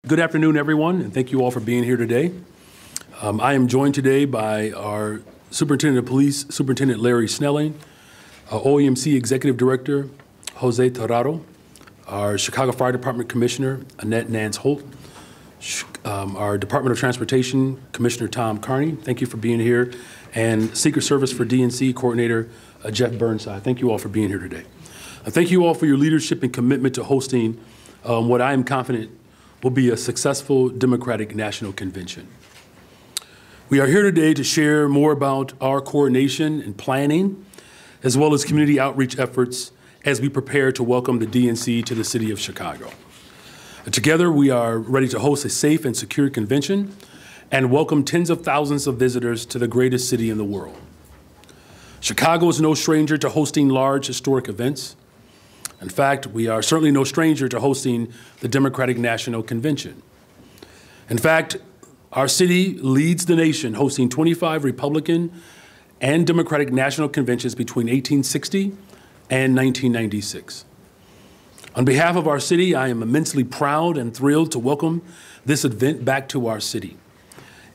Good afternoon, everyone, and thank you all for being here today. I am joined today by our Superintendent of Police, Superintendent Larry Snelling, OEMC Executive Director, Jose Torrado, our Chicago Fire Department Commissioner, Annette Nance Holt, our Department of Transportation Commissioner Tom Carney, thank you for being here, and Secret Service for DNC Coordinator Jeff Burnside. Thank you all for being here today. Thank you all for your leadership and commitment to hosting what I am confident will be a successful Democratic National Convention. We are here today to share more about our coordination and planning, as well as community outreach efforts as we prepare to welcome the DNC to the city of Chicago. Together, we are ready to host a safe and secure convention and welcome tens of thousands of visitors to the greatest city in the world. Chicago is no stranger to hosting large historic events. In fact, we are certainly no stranger to hosting the Democratic National Convention. In fact, our city leads the nation, hosting 25 Republican and Democratic National Conventions between 1860 and 1996. On behalf of our city, I am immensely proud and thrilled to welcome this event back to our city,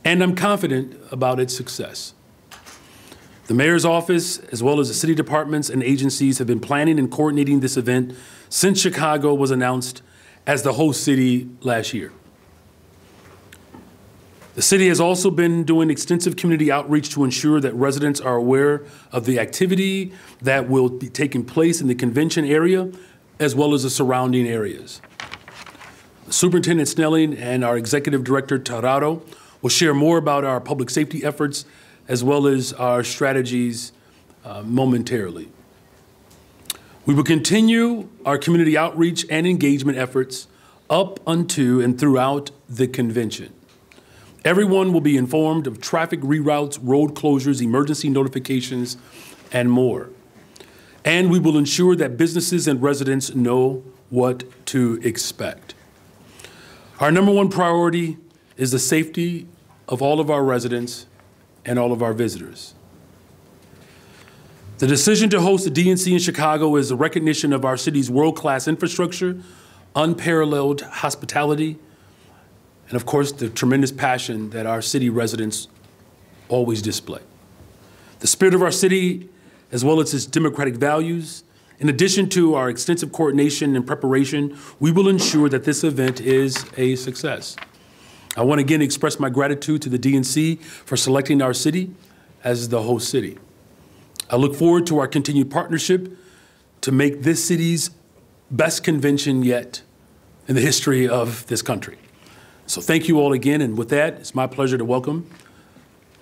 and I'm confident about its success. The mayor's office, as well as the city departments and agencies, have been planning and coordinating this event since Chicago was announced as the host city last year. The city has also been doing extensive community outreach to ensure that residents are aware of the activity that will be taking place in the convention area, as well as the surrounding areas. Superintendent Snelling and our Executive Director Torrado will share more about our public safety efforts as well as our strategies momentarily. We will continue our community outreach and engagement efforts up unto and throughout the convention. Everyone will be informed of traffic reroutes, road closures, emergency notifications, and more. And we will ensure that businesses and residents know what to expect. Our number one priority is the safety of all of our residents and all of our visitors. The decision to host the DNC in Chicago is a recognition of our city's world-class infrastructure, unparalleled hospitality, and of course, the tremendous passion that our city residents always display. The spirit of our city, as well as its democratic values, in addition to our extensive coordination and preparation, we will ensure that this event is a success. I want to again express my gratitude to the DNC for selecting our city as the host city. I look forward to our continued partnership to make this city's best convention yet in the history of this country. So thank you all again, and with that, it's my pleasure to welcome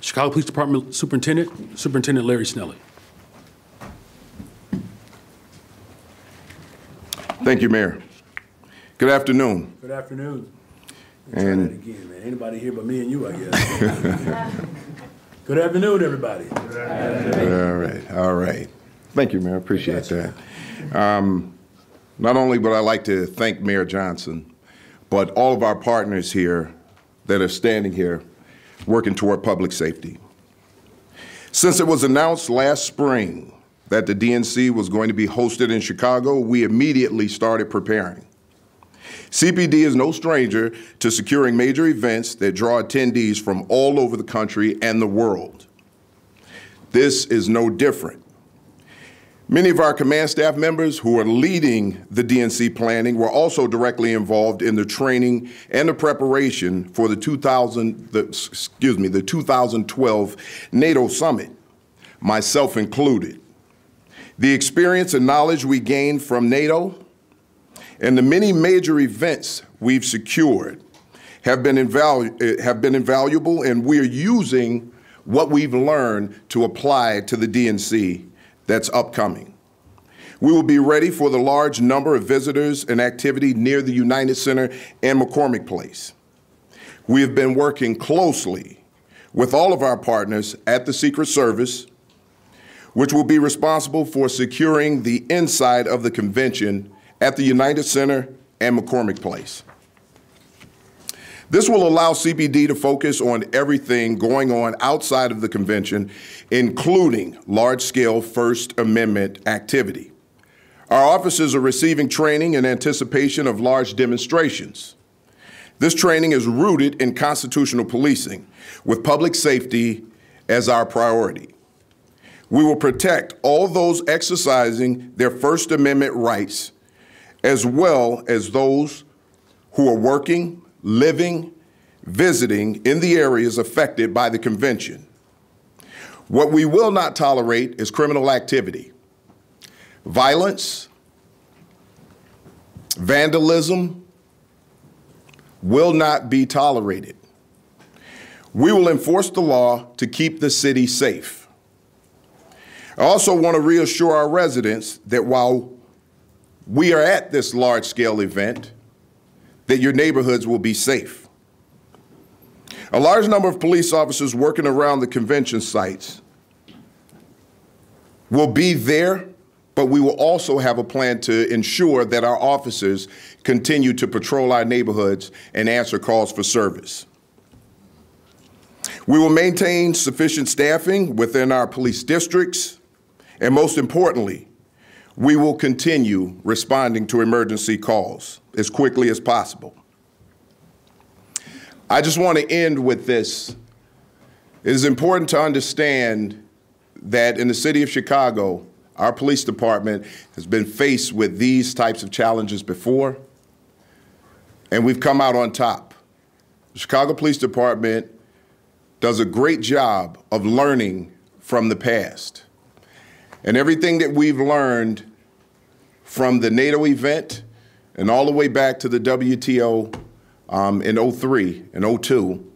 Chicago Police Department Superintendent Larry Snelling. Thank you, Mayor. Good afternoon. Good afternoon. And try that again, man. Anybody here but me and you, I guess. Good afternoon, everybody. Good afternoon. All right. Thank you, Mayor. Appreciate that. Not only would I like to thank Mayor Johnson, but all of our partners here that are standing here working toward public safety. Since it was announced last spring that the DNC was going to be hosted in Chicago, we immediately started preparing. CPD is no stranger to securing major events that draw attendees from all over the country and the world. This is no different. Many of our command staff members who are leading the DNC planning were also directly involved in the training and the preparation for the 2012 NATO summit, myself included. The experience and knowledge we gained from NATO and the many major events we've secured have been invaluable, and we're using what we've learned to apply to the DNC that's upcoming. We will be ready for the large number of visitors and activity near the United Center and McCormick Place. We have been working closely with all of our partners at the Secret Service, which will be responsible for securing the inside of the convention at the United Center and McCormick Place. This will allow CPD to focus on everything going on outside of the convention, including large-scale First Amendment activity. Our officers are receiving training in anticipation of large demonstrations. This training is rooted in constitutional policing, with public safety as our priority. We will protect all those exercising their First Amendment rights, as well as those who are working, living, visiting in the areas affected by the convention. What we will not tolerate is criminal activity. Violence, vandalism will not be tolerated. We will enforce the law to keep the city safe. I also want to reassure our residents that while we are at this large-scale event, that your neighborhoods will be safe. A large number of police officers working around the convention sites will be there, but we will also have a plan to ensure that our officers continue to patrol our neighborhoods and answer calls for service. We will maintain sufficient staffing within our police districts, and most importantly, we will continue responding to emergency calls as quickly as possible. I just want to end with this. It is important to understand that in the city of Chicago, our police department has been faced with these types of challenges before, and we've come out on top. The Chicago Police Department does a great job of learning from the past. And everything that we've learned from the NATO event and all the way back to the WTO in 03 and 02,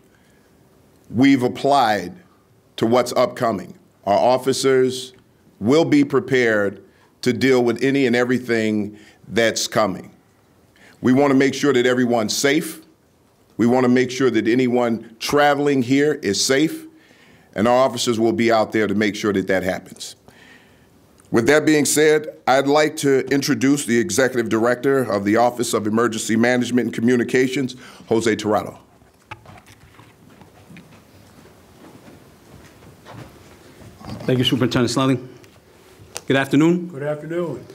we've applied to what's upcoming. Our officers will be prepared to deal with any and everything that's coming. We want to make sure that everyone's safe. We want to make sure that anyone traveling here is safe, and our officers will be out there to make sure that that happens. With that being said, I'd like to introduce the Executive Director of the Office of Emergency Management and Communications, Jose Tirado. Thank you, Superintendent Snelling. Good afternoon. Good afternoon.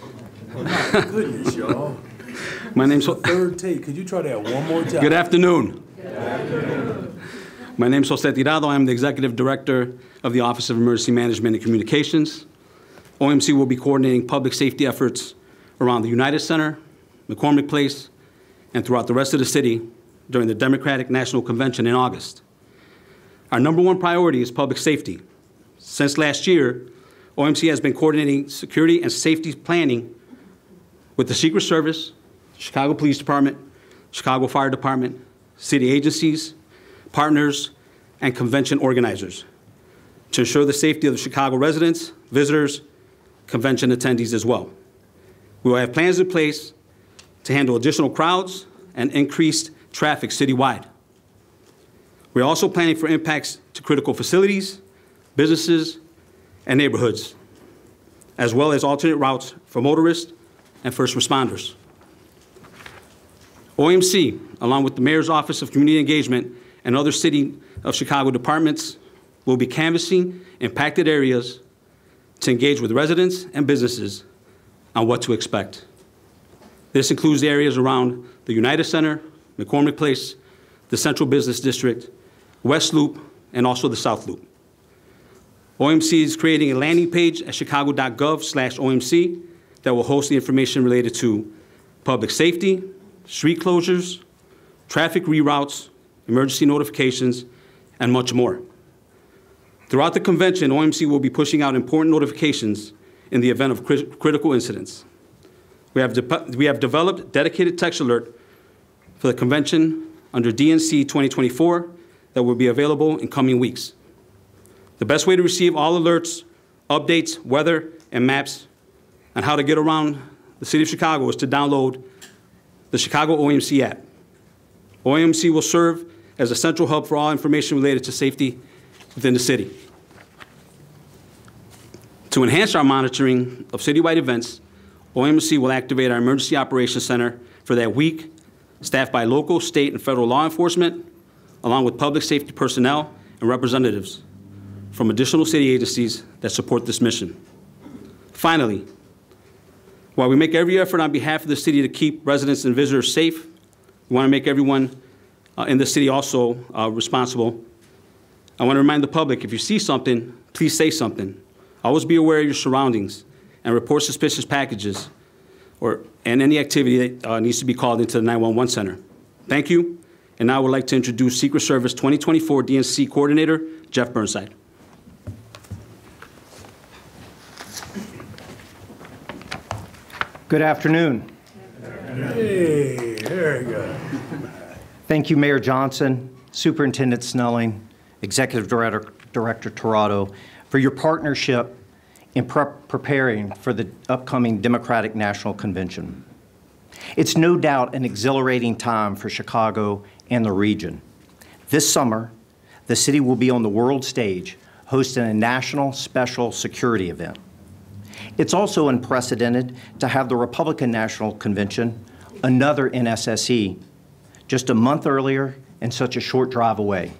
Oh, my goodness, y'all. My name's Third take. Could you try that one more time? Good afternoon. Good afternoon. My name's Jose Tirado. I'm the Executive Director of the Office of Emergency Management and Communications. OMC will be coordinating public safety efforts around the United Center, McCormick Place, and throughout the rest of the city during the Democratic National Convention in August. Our #1 priority is public safety. Since last year, OMC has been coordinating security and safety planning with the Secret Service, Chicago Police Department, Chicago Fire Department, city agencies, partners, and convention organizers to ensure the safety of the Chicago residents, visitors, convention attendees as well. We will have plans in place to handle additional crowds and increased traffic citywide. We're also planning for impacts to critical facilities, businesses, and neighborhoods, as well as alternate routes for motorists and first responders. OMC, along with the Mayor's Office of Community Engagement and other City of Chicago departments, will be canvassing impacted areas to engage with residents and businesses on what to expect. This includes the areas around the United Center, McCormick Place, the Central Business District, West Loop, and also the South Loop. OMC is creating a landing page at chicago.gov/OMC that will host the information related to public safety, street closures, traffic reroutes, emergency notifications, and much more. Throughout the convention, OMC will be pushing out important notifications in the event of critical incidents. We have developed dedicated text alert for the convention under DNC 2024 that will be available in coming weeks. The best way to receive all alerts, updates, weather, and maps on how to get around the city of Chicago is to download the Chicago OMC app. OMC will serve as a central hub for all information related to safety within the city. To enhance our monitoring of citywide events, OMC will activate our Emergency Operations Center for that week, staffed by local, state, and federal law enforcement, along with public safety personnel and representatives from additional city agencies that support this mission. Finally, while we make every effort on behalf of the city to keep residents and visitors safe, we want to make everyone in the city also responsible. I want to remind the public, if you see something, please say something. Always be aware of your surroundings and report suspicious packages and any activity that needs to be called into the 911 center. Thank you. And now I would like to introduce Secret Service 2024 DNC Coordinator, Jeff Burnside. Good afternoon. Hey, there you go. Thank you, Mayor Johnson, Superintendent Snelling, Executive Director Torado, for your partnership in preparing for the upcoming Democratic National Convention. It's no doubt an exhilarating time for Chicago and the region. This summer, the city will be on the world stage hosting a national special security event. It's also unprecedented to have the Republican National Convention, another NSSE, just a month earlier and such a short drive away.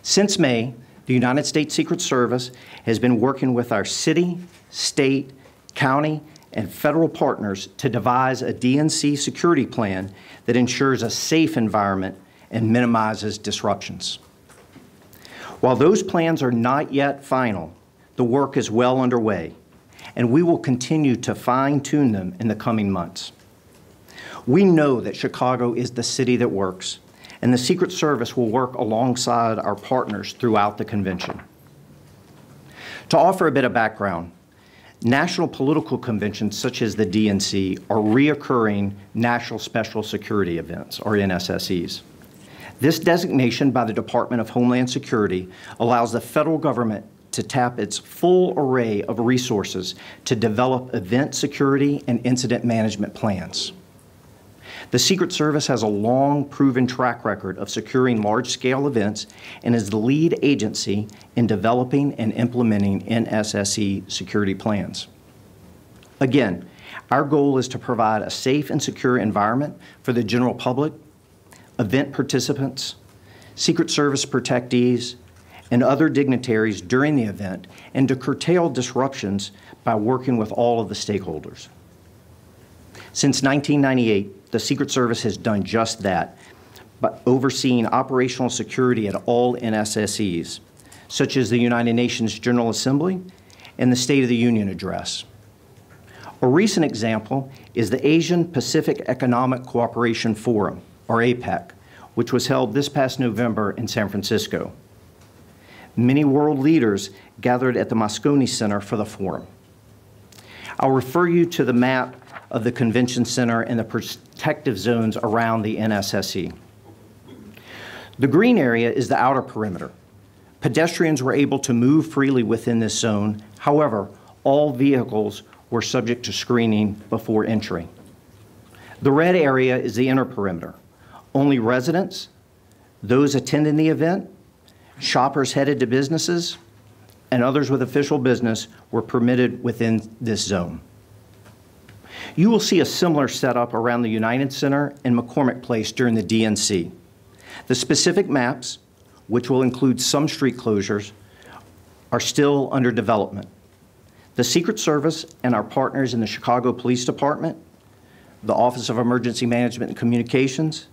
Since May, the United States Secret Service has been working with our city, state, county, and federal partners to devise a DNC security plan that ensures a safe environment and minimizes disruptions. While those plans are not yet final, the work is well underway, and we will continue to fine-tune them in the coming months. We know that Chicago is the city that works, and the Secret Service will work alongside our partners throughout the convention. To offer a bit of background, national political conventions such as the DNC are reoccurring National Special Security Events, or NSSEs. This designation by the Department of Homeland Security allows the federal government to tap its full array of resources to develop event security and incident management plans. The Secret Service has a long, proven track record of securing large-scale events and is the lead agency in developing and implementing NSSE security plans. Again, our goal is to provide a safe and secure environment for the general public, event participants, Secret Service protectees, and other dignitaries during the event, and to curtail disruptions by working with all of the stakeholders. Since 1998, the Secret Service has done just that, by overseeing operational security at all NSSEs, such as the United Nations General Assembly and the State of the Union Address. A recent example is the Asian Pacific Economic Cooperation Forum, or APEC, which was held this past November in San Francisco. Many world leaders gathered at the Moscone Center for the forum. I'll refer you to the map of the convention center and the protective zones around the NSSE. The green area is the outer perimeter. Pedestrians were able to move freely within this zone. However, all vehicles were subject to screening before entry. The red area is the inner perimeter. Only residents, those attending the event, shoppers headed to businesses, and others with official business were permitted within this zone. You will see a similar setup around the United Center and McCormick Place during the DNC. The specific maps, which will include some street closures, are still under development. The Secret Service and our partners in the Chicago Police Department, the Office of Emergency Management and Communications,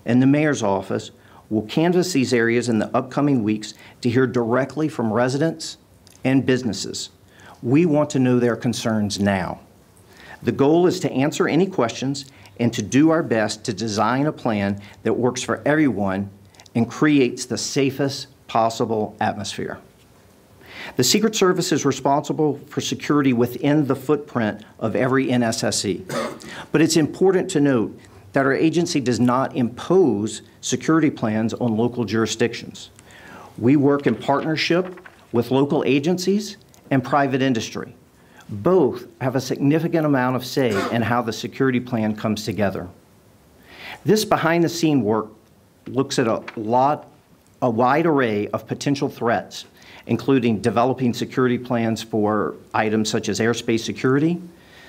and the Mayor's Office will canvass these areas in the upcoming weeks to hear directly from residents and businesses. We want to know their concerns now. The goal is to answer any questions and to do our best to design a plan that works for everyone and creates the safest possible atmosphere. The Secret Service is responsible for security within the footprint of every NSSE, but it's important to note that our agency does not impose security plans on local jurisdictions. We work in partnership with local agencies and private industry. Both have a significant amount of say in how the security plan comes together. This behind-the-scene work looks at a wide array of potential threats, including developing security plans for items such as airspace security,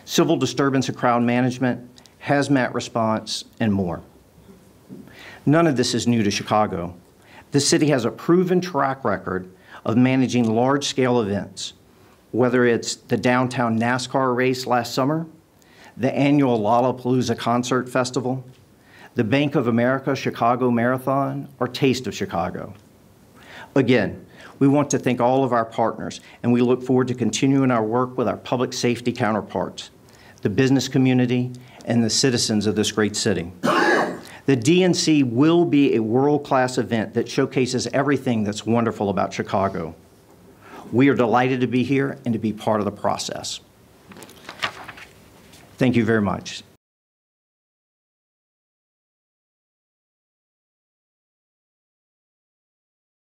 civil disturbance and crowd management, hazmat response, and more. None of this is new to Chicago. The city has a proven track record of managing large-scale events, whether it's the downtown NASCAR race last summer, the annual Lollapalooza Concert Festival, the Bank of America Chicago Marathon, or Taste of Chicago. Again, we want to thank all of our partners, and we look forward to continuing our work with our public safety counterparts, the business community, and the citizens of this great city. The DNC will be a world-class event that showcases everything that's wonderful about Chicago. We are delighted to be here and to be part of the process. Thank you very much.